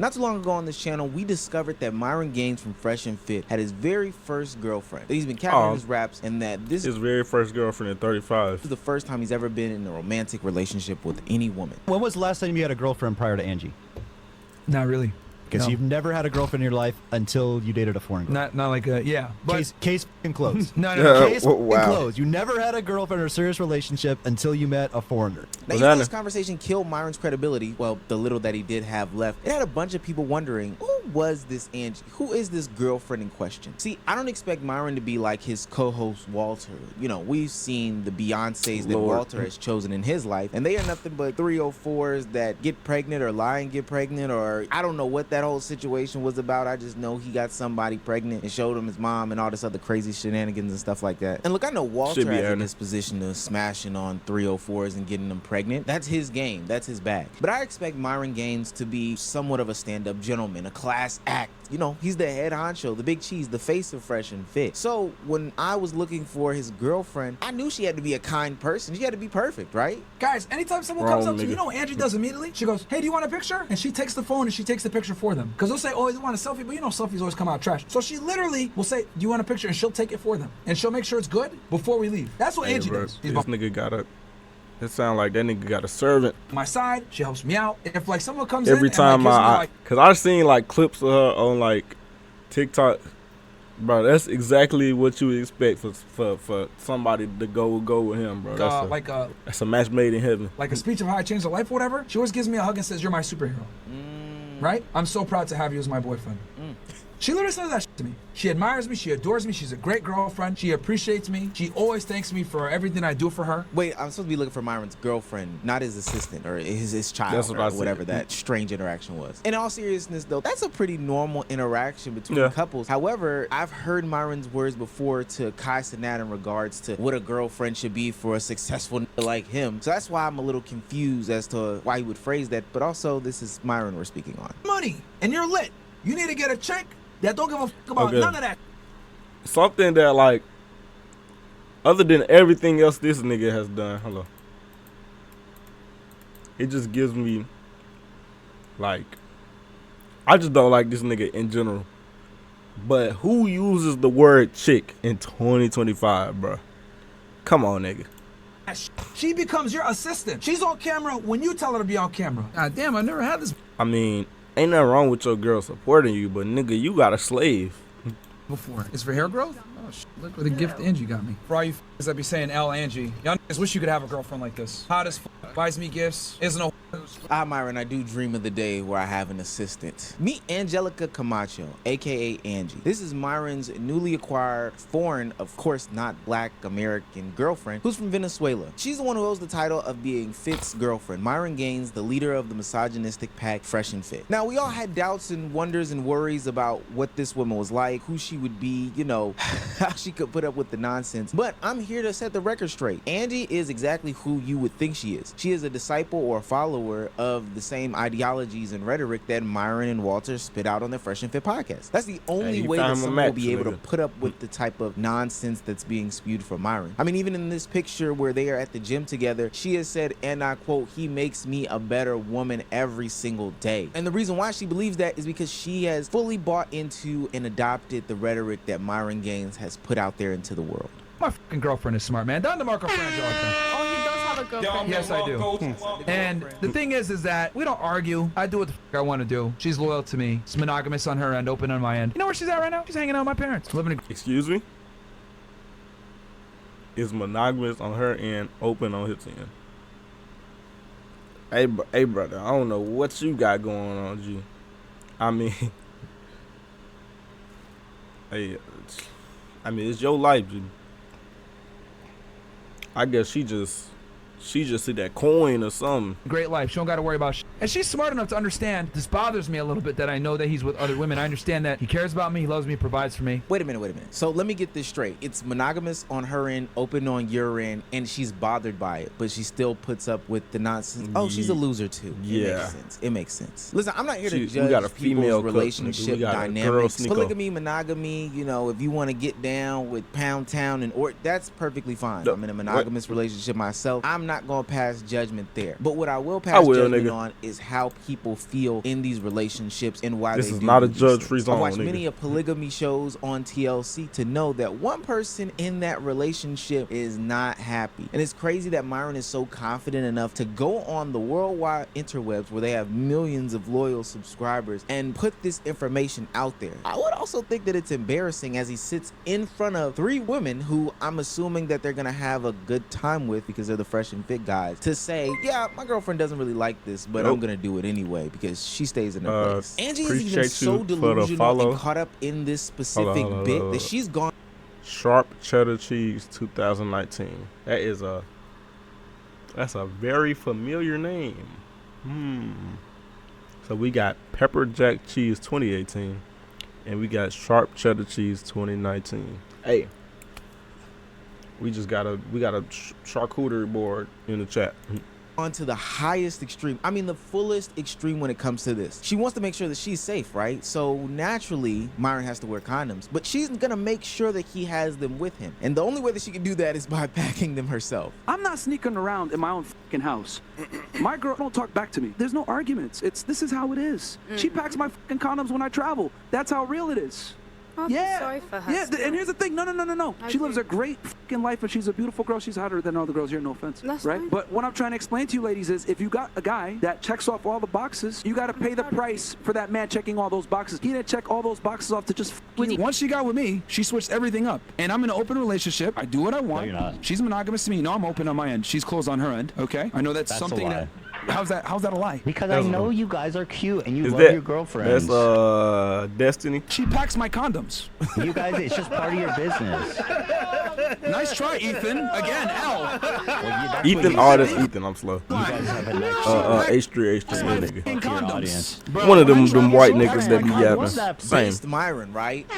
Not too long ago on this channel, we discovered that Myron Gaines from Fresh and Fit had his very first girlfriend. That he's been capping his raps, and that this his very first girlfriend at 35. This is the first time he's ever been in a romantic relationship with any woman. When was the last time you had a girlfriend prior to Angie? Not really. Because you've never had a girlfriend in your life until you dated a foreign girl. Not like a, yeah. But case closed. no. Case closed. You never had a girlfriend or a serious relationship until you met a foreigner. Now, even though this conversation killed Myron's credibility, well, the little that he did have left, it had a bunch of people wondering, who was this Angie? Who is this girlfriend in question? See, I don't expect Myron to be like his co-host Walter. You know, we've seen the Beyoncés that Walter has chosen in his life, and they are nothing but 304s that get pregnant or lie and get pregnant, or I don't know what that whole situation was about. I just know he got somebody pregnant and showed him his mom and all this other crazy shenanigans and stuff like that. And look, I know Walter has in this position of smashing on 304s and getting them pregnant. That's his game. That's his bag. But I expect Myron Gaines to be somewhat of a stand-up gentleman, a class act. You know, he's the head honcho, the big cheese, the face of Fresh and Fit. So when I was looking for his girlfriend, I knew she had to be a kind person. She had to be perfect, right? Guys, anytime someone comes up to you, know what Angie does immediately? She goes, hey, do you want a picture? And she takes the phone and she takes the picture for them. Because they'll say, oh, you want a selfie? But you know selfies always come out trash. So she literally will say, do you want a picture? And she'll take it for them. And she'll make sure it's good before we leave. That's what Angie does. This nigga got a... It sound like that nigga got a servant. My side, she helps me out. If like someone comes every time cause I've seen like clips of her on like TikTok, bro. That's exactly what you would expect for somebody to go with him, bro. That's a match made in heaven. Like a speech of how I changed her life or whatever. She always gives me a hug and says, "You're my superhero." Right? I'm so proud to have you as my boyfriend. She literally says that shit to me. She admires me. She adores me. She's a great girlfriend. She appreciates me. She always thanks me for everything I do for her. Wait, I'm supposed to be looking for Myron's girlfriend, not his assistant or his child or whatever that strange interaction was. In all seriousness, though, that's a pretty normal interaction between couples. However, I've heard Myron's words before to Kai Cenat in regards to what a girlfriend should be for a successful nigga like him. So that's why I'm a little confused as to why he would phrase that. But also, this is Myron we're speaking on. Money, and you're lit. You need to get a check. That don't give a fuck about none of that. Something that like, other than everything else this nigga has done, hello. It just gives me, like, I just don't like this nigga in general. But who uses the word chick in 2025, bro? Come on, nigga. She becomes your assistant. She's on camera when you tell her to be on camera. God damn, I never had this. I mean, ain't nothing wrong with your girl supporting you, but nigga, you got a slave. Before. It's for hair growth? Oh, shit. Look what a gift Angie got me. For all you f***s that be saying L Angie, y'all niggas wish you could have a girlfriend like this. Hot as f***, buys me gifts, isn't no. Myron, I do dream of the day where I have an assistant. Meet Angelica Camacho, aka Angie. This is Myron's newly acquired foreign, of course not black American girlfriend, who's from Venezuela. She's the one who holds the title of being Fit's girlfriend. Myron Gaines, the leader of the misogynistic pack Fresh and Fit. Now, we all had doubts and wonders and worries about what this woman was like, who she would be, you know, how she could put up with the nonsense. But I'm here to set the record straight. Angie is exactly who you would think she is. She is a disciple or a follower of the same ideologies and rhetoric that Myron and Walter spit out on their Fresh and Fit podcast. That's the only way that someone will be able to put up with the type of nonsense that's being spewed from Myron. I mean, even in this picture where they are at the gym together, she has said, and I quote, "He makes me a better woman every single day." And the reason why she believes that is because she has fully bought into and adopted the rhetoric that Myron Gaines has put out there into the world. My fucking girlfriend is smart, man. Don DeMarco Frangio. Oh, he does have a girlfriend. Yes, I do. And the thing is that we don't argue. I do what the fuck I want to do. She's loyal to me. It's monogamous on her end, open on my end. You know where she's at right now? She's hanging out with my parents. Living in. Excuse me? Is monogamous on her end, open on his end? Hey, brother, I don't know what you got going on, G. I mean, it's your life, G. I guess she just see that coin or something. Great life. She don't got to worry about shit. And she's smart enough to understand. This bothers me a little bit that I know that he's with other women. I understand that he cares about me, he loves me, provides for me. Wait a minute. So let me get this straight. It's monogamous on her end, open on your end, and she's bothered by it, but she still puts up with the nonsense. Oh, she's a loser too. Yeah. It makes sense. Listen, I'm not here to judge got a female people's relationship dynamics. Polygamy, monogamy, you know, if you want to get down with Pound Town and or that's perfectly fine. I'm in a monogamous relationship myself. I'm not gonna pass judgment there. But what I will pass judgment on is how people feel in these relationships and why this they do. This is not a these judge-free zone. I watched nigga. many of polygamy shows on TLC to know that one person in that relationship is not happy. And it's crazy that Myron is so confident enough to go on the worldwide interwebs where they have millions of loyal subscribers and put this information out there. I would also think that it's embarrassing as he sits in front of 3 women who I'm assuming that they're gonna have a good time with because they're the fresh and fit guys, to say, yeah, my girlfriend doesn't really like this, but I'm gonna do it anyway because she stays in her place. Angie is even so delusional and caught up in this specific bit that she's gone. Sharp cheddar cheese 2019. That's a very familiar name. So we got pepper jack cheese 2018 and we got sharp cheddar cheese 2019. Hey, we got a charcuterie board in the chat. On to the highest extreme, I mean the fullest extreme when it comes to this. She wants to make sure that she's safe, right? So naturally Myron has to wear condoms, but she's gonna make sure that he has them with him, and the only way that she can do that is by packing them herself. I'm not sneaking around in my own fucking house. My girl don't talk back to me. There's no arguments. This is how it is. She packs my fucking condoms when I travel. That's how real it is. Yeah, sorry for her. Yeah, and here's the thing. No. She lives a great fucking life, and she's a beautiful girl. She's hotter than all the girls here, no offense. That's right? fine. But what I'm trying to explain to you ladies is if you got a guy that checks off all the boxes, you got to pay the price for that man checking all those boxes. He didn't check all those boxes off to just you. Once she got with me, she switched everything up. And I'm in an open relationship. I do what I want. No, you're not. She's monogamous to me. No, I'm open on my end. She's closed on her end, okay? I know that's something a lie. How's that a lie? Because I know you guys are cute and you love your girlfriends. That's Destiny. She packs my condoms. You guys, it's just part of your business. Nice try, Ethan. Again, L. Well, Ethan, artist Ethan, I'm slow. You guys have a next H3, nigga. Condoms. One of them white niggas that be yapping. Same. Based Myron, right?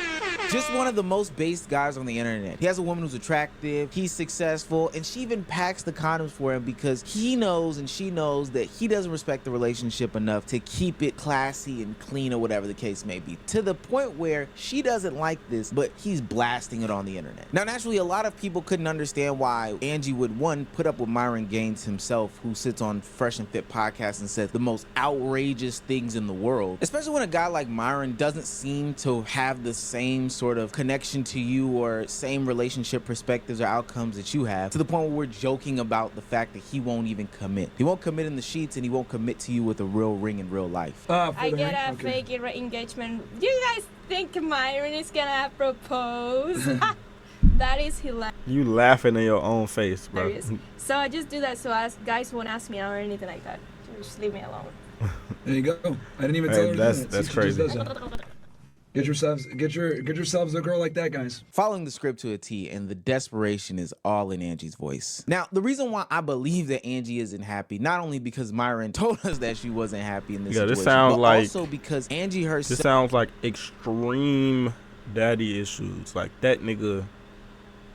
Just one of the most based guys on the internet. He has a woman who's attractive, he's successful, and she even packs the condoms for him because he knows and she knows that he doesn't respect the relationship enough to keep it classy and clean or whatever the case may be. To the point where she doesn't like this, but he's blasting it on the internet. Now, naturally, a lot of people couldn't understand why Angie would, one, put up with Myron Gaines himself, who sits on Fresh and Fit podcast and says the most outrageous things in the world, especially when a guy like Myron doesn't seem to have the same sort of connection to you or same relationship perspectives or outcomes that you have, to the point where we're joking about the fact that he won't even commit. He won't commit in the sheets and he won't commit to you with a real ring in real life. I get a fake engagement. Do you guys think Myron is gonna propose? That is hilarious. You laughing in your own face, bro. So I just do that so guys won't ask me out or anything like that. Just leave me alone. There you go. I didn't even tell her that's crazy. Get yourselves a girl like that, guys. Following the script to a T, and the desperation is all in Angie's voice. Now, the reason why I believe that Angie isn't happy, not only because Myron told us that she wasn't happy in this situation, this sounds but like, also because Angie herself. This sounds like extreme daddy issues. Like that nigga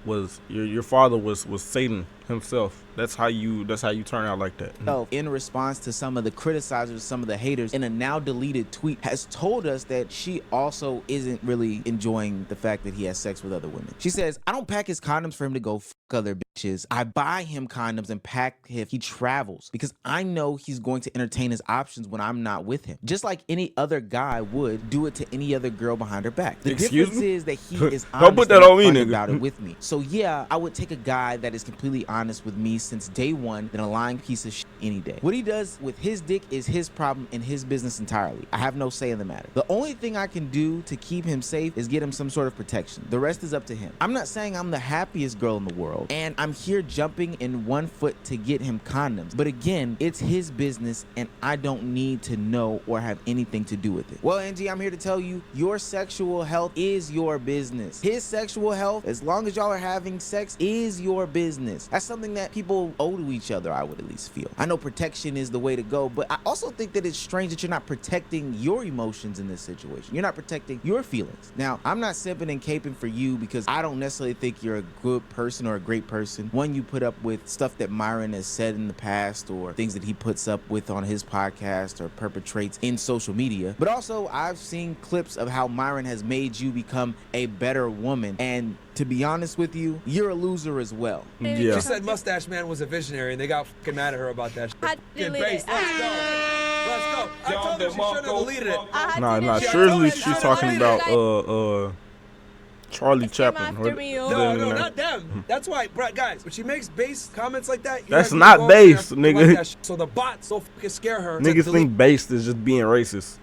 was your father was Satan himself. That's how you turn out like that. In response to some of the criticizers, some of the haters, in a now deleted tweet, has told us that she also isn't really enjoying the fact that he has sex with other women. She says, I don't pack his condoms for him to go fuck other bitches. I buy him condoms and pack if he travels because I know he's going to entertain his options when I'm not with him. Just like any other guy would do it to any other girl behind her back. The difference is that he is honest about it with me. So yeah, I would take a guy that is completely honest with me since day one than a lying piece of shit any day. What he does with his dick is his problem and his business entirely. I have no say in the matter. The only thing I can do to keep him safe is get him some sort of protection. The rest is up to him. I'm not saying I'm the happiest girl in the world, and I'm here jumping in one foot to get him condoms. But again, it's his business, and I don't need to know or have anything to do with it. Well, Angie, I'm here to tell you, your sexual health is your business. His sexual health, as long as y'all are having sex, is your business. That's something that people owe to each other, I would at least feel. I know protection is the way to go, but I also think that it's strange that you're not protecting your emotions in this situation. You're not protecting your feelings. Now, I'm not simping and caping for you because I don't necessarily think you're a good person or a great person. One, you put up with stuff that Myron has said in the past or things that he puts up with on his podcast or perpetrates in social media. But also, I've seen clips of how Myron has made you become a better woman. And to be honest with you, you're a loser as well. Yeah. She said Mustache Man was a visionary, and they got fucking mad at her about that shit. Fucking base. Let's go. Let's go. I told her she shouldn't have deleted it. Nah. Surely she's talking about Charlie Chaplin. No, not them. That's why, guys, when she makes base comments like that, that's not base, nigga. Like so the bots so fucking scare her. Niggas think base is just being racist.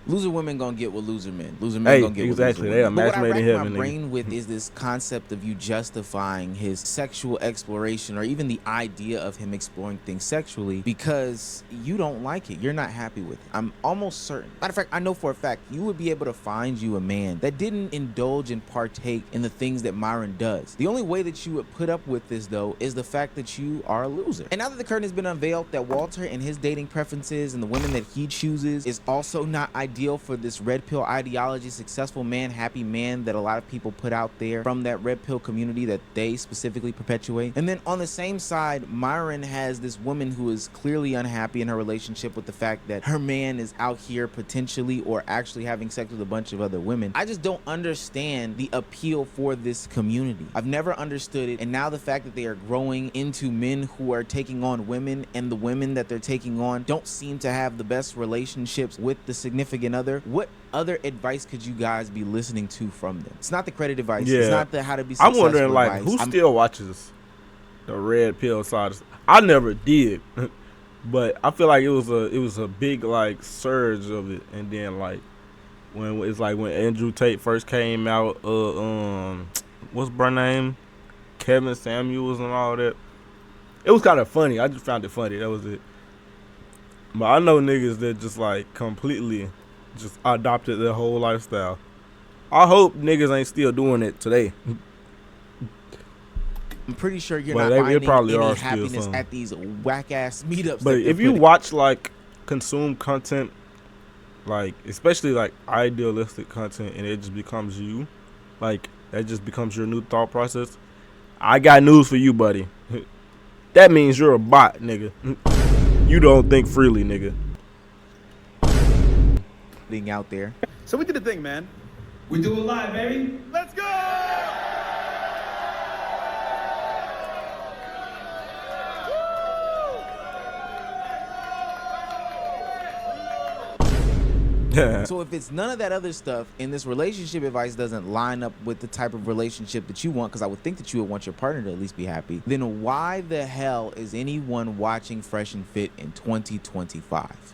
Loser women gonna get what loser men. Loser men gonna get exactly. What They loser are match made in heaven. What I rack my brain with is this concept of you justifying his sexual exploration or even the idea of him exploring things sexually because you don't like it. You're not happy with it. I'm almost certain. Matter of fact, I know for a fact you would be able to find you a man that didn't indulge and partake in the things that Myron does. The only way that you would put up with this, though, is the fact that you are a loser. And now that the curtain has been unveiled that Walter and his dating preferences and the women that he chooses is also not ideal for this red pill ideology, successful man, happy man that a lot of people put out there from that red pill community that they specifically perpetuate. And then on the same side, Myron has this woman who is clearly unhappy in her relationship with the fact that her man is out here potentially or actually having sex with a bunch of other women. I just don't understand the appeal for this community. I've never understood it, and now the fact that they are growing into men who are taking on women, and the women that they're taking on don't seem to have the best relationships with the significant other. What other advice could you guys be listening to from them? It's not the credit advice. Yeah. Uh, It's not the how to be successful I'm wondering, like, advice. who still watches the red pill side? I never did, but I feel like it was a big like surge of it, and then like when it's like when Andrew Tate first came out, what's her name, Kevin Samuels and all that. It was kind of funny. I just found it funny. That was it. But I know niggas that just like completely just adopted their whole lifestyle. I hope niggas ain't still doing it today. I'm pretty sure you're Well, not they finding probably any are still happiness some. at these whack-ass meetups. But if you watch, like, consume content, like, especially, like, idealistic content, and it just becomes you, like, that just becomes your new thought process, I got news for you, buddy. That means you're a bot, nigga. You don't think freely, nigga. Being out there. So we did a thing, man. We do it live, baby. Let's go! So if it's none of that other stuff and this relationship advice doesn't line up with the type of relationship that you want, because I would think that you would want your partner to at least be happy, then why the hell is anyone watching Fresh and Fit in 2025?